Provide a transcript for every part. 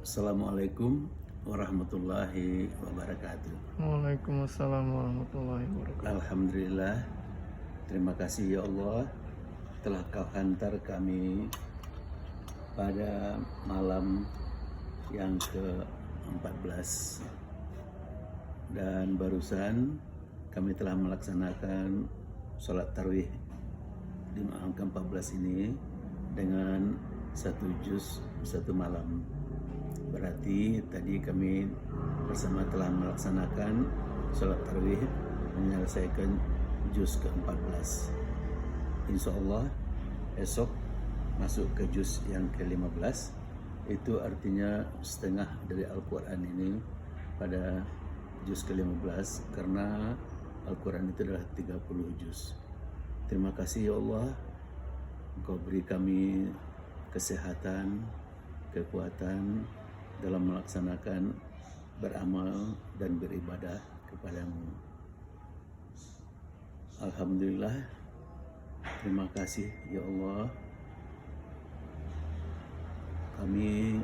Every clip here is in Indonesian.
Assalamualaikum warahmatullahi wabarakatuh. Waalaikumsalam warahmatullahi wabarakatuh. Alhamdulillah, terima kasih ya Allah telah kau hantar kami pada malam yang ke-14. Dan barusan kami telah melaksanakan sholat tarawih di malam ke-14 ini dengan satu juz satu malam. Berarti tadi kami bersama telah melaksanakan sholat tarawih menyelesaikan juz ke-14. Insya Allah esok masuk ke juz yang ke-15. Itu artinya setengah dari Al-Quran ini pada juz ke-15, karena Al-Quran itu adalah 30 juz. Terima kasih ya Allah, Engkau beri kami kesehatan, kekuatan dalam melaksanakan beramal dan beribadah kepadamu. Alhamdulillah, terima kasih ya Allah. Kami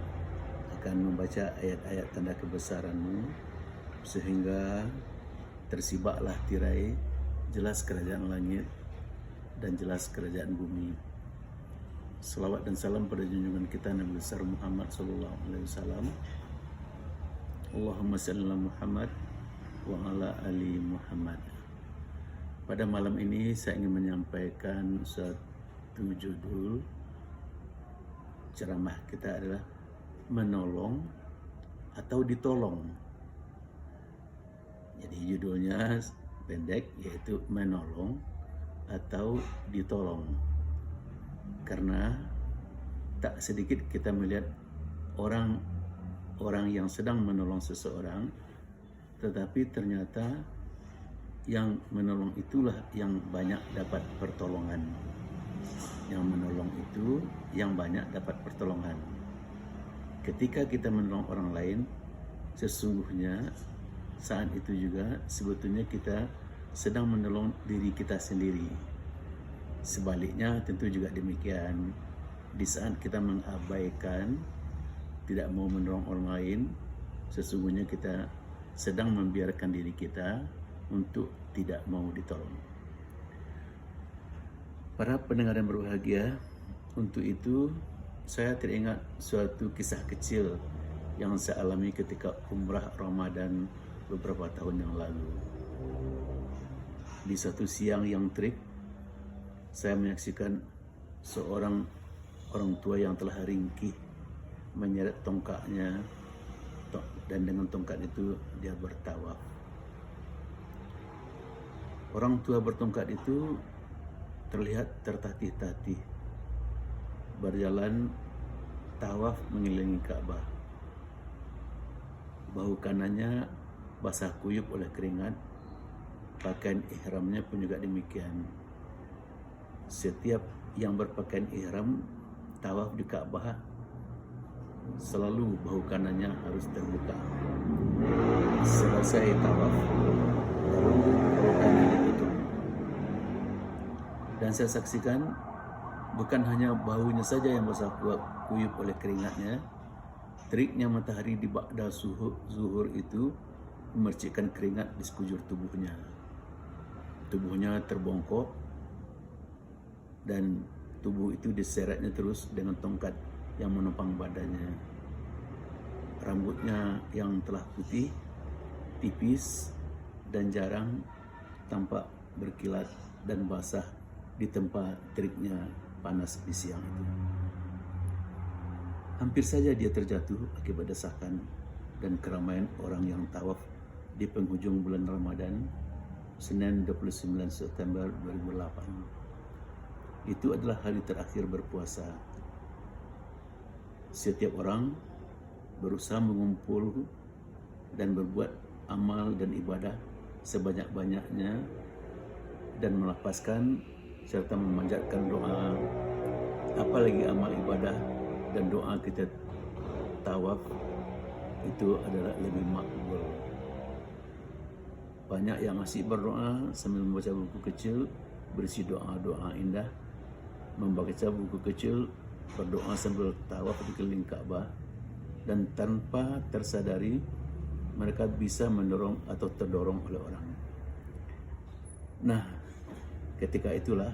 akan membaca ayat-ayat tanda kebesaran-Mu sehingga tersibaklah tirai jelas kerajaan langit dan jelas kerajaan bumi. Salawat dan salam pada junjungan kita Nabi besar Muhammad sallallahu alaihi wasallam. Allahumma shalli ala Muhammad wa ala ali Muhammad. Pada malam ini saya ingin menyampaikan satu judul ceramah kita adalah menolong atau ditolong. Jadi judulnya pendek, yaitu menolong atau ditolong. Karena tak sedikit kita melihat orang yang sedang menolong seseorang, tetapi ternyata yang menolong itulah yang banyak dapat pertolongan. Yang menolong itu yang banyak dapat pertolongan. Ketika kita menolong orang lain, sesungguhnya saat itu juga sebetulnya kita sedang menolong diri kita sendiri. Sebaliknya tentu juga demikian. Di saat kita mengabaikan, tidak mau menolong orang lain, sesungguhnya kita sedang membiarkan diri kita untuk tidak mau ditolong. Para pendengar yang berbahagia, untuk itu saya teringat suatu kisah kecil yang saya alami ketika umrah Ramadan beberapa tahun yang lalu. Di satu siang yang terik, saya menyaksikan seorang orang tua yang telah ringkih menyeret tongkatnya, dan dengan tongkat itu dia bertawaf. Orang tua bertongkat itu terlihat tertatih-tatih berjalan tawaf mengelilingi Ka'bah. Bahu kanannya basah kuyup oleh keringat, pakaian ihramnya pun juga demikian. Setiap yang berpakaian ihram tawaf di Ka'bah, selalu bahu kanannya harus terbuka. Selesai tawaf, baru bahu kanannya tutup. Dan saya saksikan bukan hanya bahunya saja yang basah kuyup oleh keringatnya, teriknya matahari di ba'da zuhur itu memercikkan keringat di sekujur tubuhnya. Tubuhnya terbongkok dan tubuh itu diseretnya terus dengan tongkat yang menopang badannya. Rambutnya yang telah putih, tipis, dan jarang tampak berkilat dan basah di tempat teriknya panas di siang itu. Hampir saja dia terjatuh akibat desakan dan keramaian orang yang tawaf di penghujung bulan Ramadan, Senin 29 September 2008. Itu adalah hari terakhir berpuasa. Setiap orang berusaha mengumpul dan berbuat amal dan ibadah sebanyak-banyaknya dan melapaskan serta memanjatkan doa. Apalagi amal ibadah dan doa kita tawaf itu adalah lebih makbul. Banyak yang asyik berdoa sambil membaca buku kecil berisi doa-doa indah, membaca buku kecil berdoa sambil tawaf di keliling Ka'bah, dan tanpa tersadari mereka bisa mendorong atau terdorong oleh orang. Nah, ketika itulah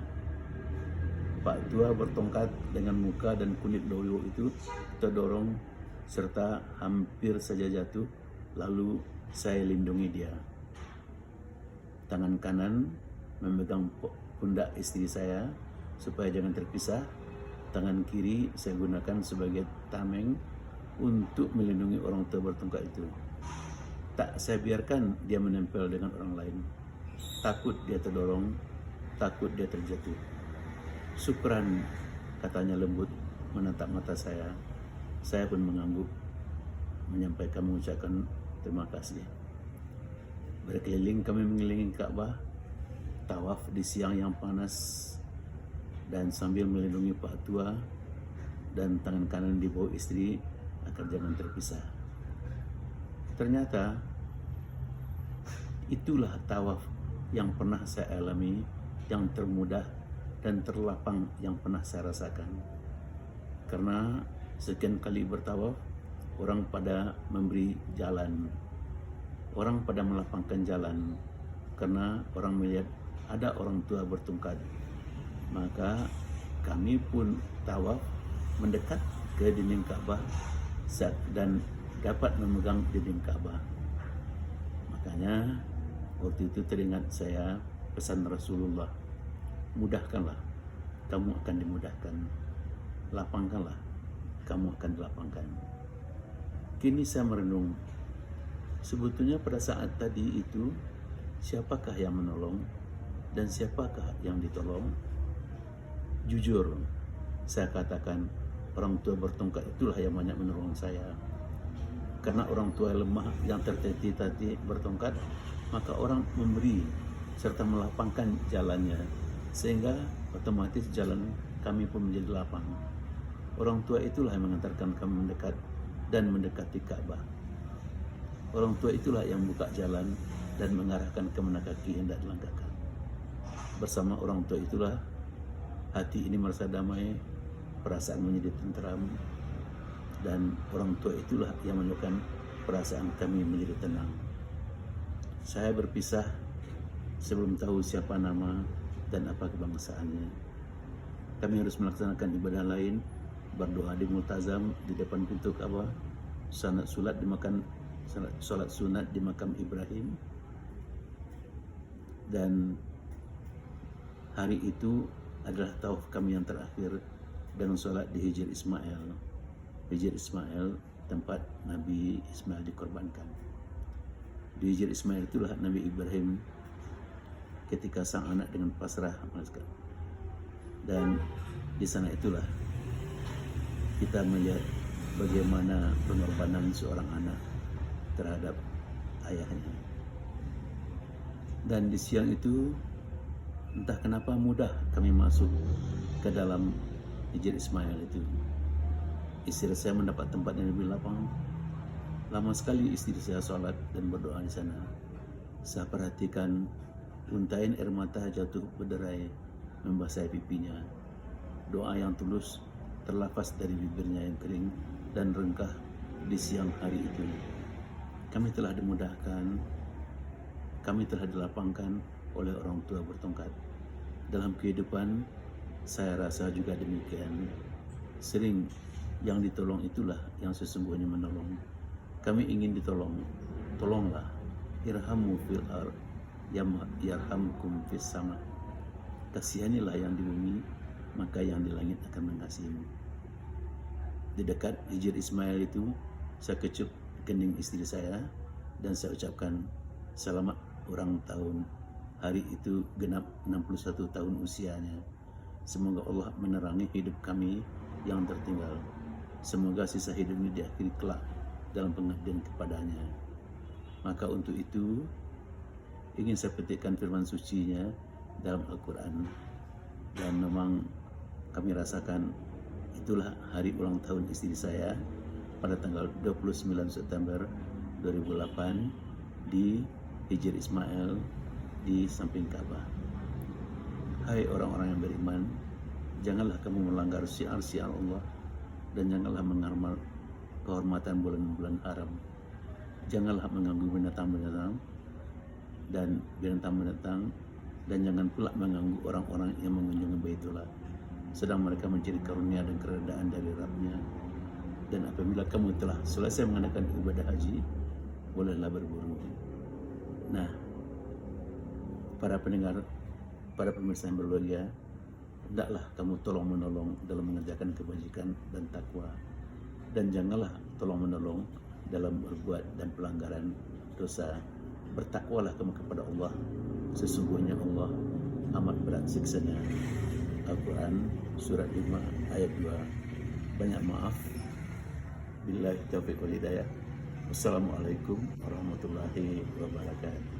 Pak Tua bertongkat dengan muka dan kulit loyo itu terdorong serta hampir saja jatuh, lalu saya lindungi dia. Tangan kanan memegang pundak istri saya supaya jangan terpisah. Tangan kiri saya gunakan sebagai tameng untuk melindungi orang tua bertongkat itu. Tak saya biarkan dia menempel dengan orang lain. Takut dia terdorong, takut dia terjatuh. Syukran, katanya lembut menatap mata saya. Saya pun mengangguk, menyampaikan mengucapkan terima kasih. Berkeliling kami mengelilingi Ka'bah, tawaf di siang yang panas, dan sambil melindungi Pak Tua dan tangan kanan di bawah istri agar jangan terpisah. Ternyata itulah tawaf yang pernah saya alami, yang termudah dan terlapang yang pernah saya rasakan. Karena sekian kali bertawaf, orang pada memberi jalan, orang pada melapangkan jalan, karena orang melihat ada orang tua bertongkat. Maka kami pun tawaf mendekat ke dinding Ka'bah dan dapat memegang dinding Ka'bah. Makanya waktu itu teringat saya pesan Rasulullah, mudahkanlah, kamu akan dimudahkan. Lapangkanlah, kamu akan dilapangkan. Kini saya merenung, sebetulnya pada saat tadi itu siapakah yang menolong dan siapakah yang ditolong? Jujur, saya katakan orang tua bertongkat itulah yang banyak menolong saya. Karena orang tua lemah yang tertatih-tatih bertongkat, maka orang memberi serta melapangkan jalannya, sehingga otomatis jalan kami pun menjadi lapang. Orang tua itulah yang mengantarkan kami mendekat dan mendekati Ka'bah. Orang tua itulah yang buka jalan dan mengarahkan kemana kaki hendak dilangkahkan. Bersama orang tua itulah hati ini merasa damai, perasaan menjadi tenteram, dan orang tua itulah yang menyebabkan perasaan kami menjadi tenang. Saya berpisah sebelum tahu siapa nama dan apa kebangsaannya. Kami harus melaksanakan ibadah lain, berdoa di multazam di depan pintu Ka'bah, salat sunat di makam Ibrahim, dan hari itu adalah tawaf kami yang terakhir dan sholat di Hijr Ismail. Hijr Ismail tempat Nabi Ismail dikorbankan. Di Hijr Ismail itulah Nabi Ibrahim ketika sang anak dengan pasrah, dan di sana itulah kita melihat bagaimana pengorbanan seorang anak terhadap ayahnya. Dan di siang itu entah kenapa mudah kami masuk ke dalam Hijr Ismail itu. Istri saya mendapat tempat yang lebih lapang. Lama sekali istri saya sholat dan berdoa di sana. Saya perhatikan untayan air mata jatuh berderai membasahi pipinya. Doa yang tulus terlafaz dari bibirnya yang kering dan rengkah di siang hari itu. Kami telah dimudahkan, kami telah dilapangkan oleh orang tua bertongkat. Dalam kehidupan saya rasa juga demikian. Sering yang ditolong itulah yang sesungguhnya menolong. Kami ingin ditolong, tolonglah. Irhamu fil ard yarhamkum fis sama. Kasihanilah yang di bumi, maka yang di langit akan mengasihimu. Di dekat Hijr Ismail itu, saya kecup kening istri saya dan saya ucapkan selamat ulang tahun. Hari itu genap 61 tahun usianya. Semoga Allah menerangi hidup kami yang tertinggal. Semoga sisa hidup ini diakhiri kelak dalam pengabdian kepadanya. Maka untuk itu ingin saya petikkan firman sucinya dalam Al-Quran. Dan memang kami rasakan itulah hari ulang tahun istri saya pada tanggal 29 September 2008 di Hijr Ismail di samping Ka'bah. Hai orang-orang yang beriman, janganlah kamu melanggar syiar-syiar Allah dan janganlah kehormatan bulan-bulan haram. Janganlah mengganggu binatang-binatang dan binatang-binatang, dan jangan pula mengganggu orang-orang yang mengunjungi Baitullah sedang mereka mencari karunia dan keredaan dari Rabb-Nya. Dan apabila kamu telah selesai mengadakan ibadah haji, bolehlah berburu. Nah, para pendengar, para pemirsa yang berbahagia, hendaklah kamu tolong menolong dalam mengerjakan kebajikan dan takwa, dan janganlah tolong menolong dalam berbuat dan pelanggaran dosa. Bertakwalah kamu kepada Allah, sesungguhnya Allah amat berat siksanya. Al-Quran surat 5 ayat 2. Banyak maaf. Billahi taufiq wal hidayah. Wassalamualaikum warahmatullahi wabarakatuh.